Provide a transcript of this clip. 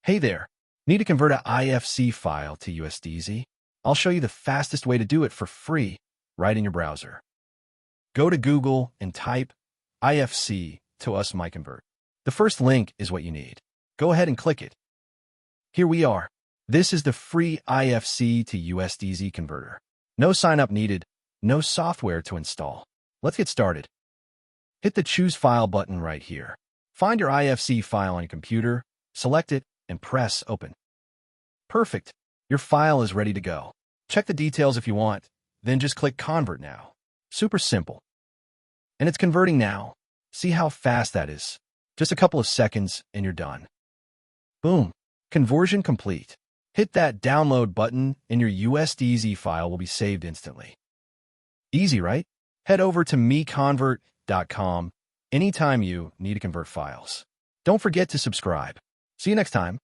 Hey there, need to convert an IFC file to USDZ? I'll show you the fastest way to do it for free right in your browser. Go to Google and type IFC to MiConvert. The first link is what you need. Go ahead and click it. Here we are. This is the free IFC to USDZ converter. No sign-up needed, no software to install. Let's get started. Hit the Choose File button right here. Find your IFC file on your computer, select it, and press Open. Perfect. Your file is ready to go. Check the details if you want, then just click Convert Now. Super simple. And it's converting now. See how fast that is. Just a couple of seconds and you're done. Boom. Conversion complete. Hit that download button and your USDZ file will be saved instantly. Easy, right? Head over to MiConvert.com anytime you need to convert files. Don't forget to subscribe. See you next time.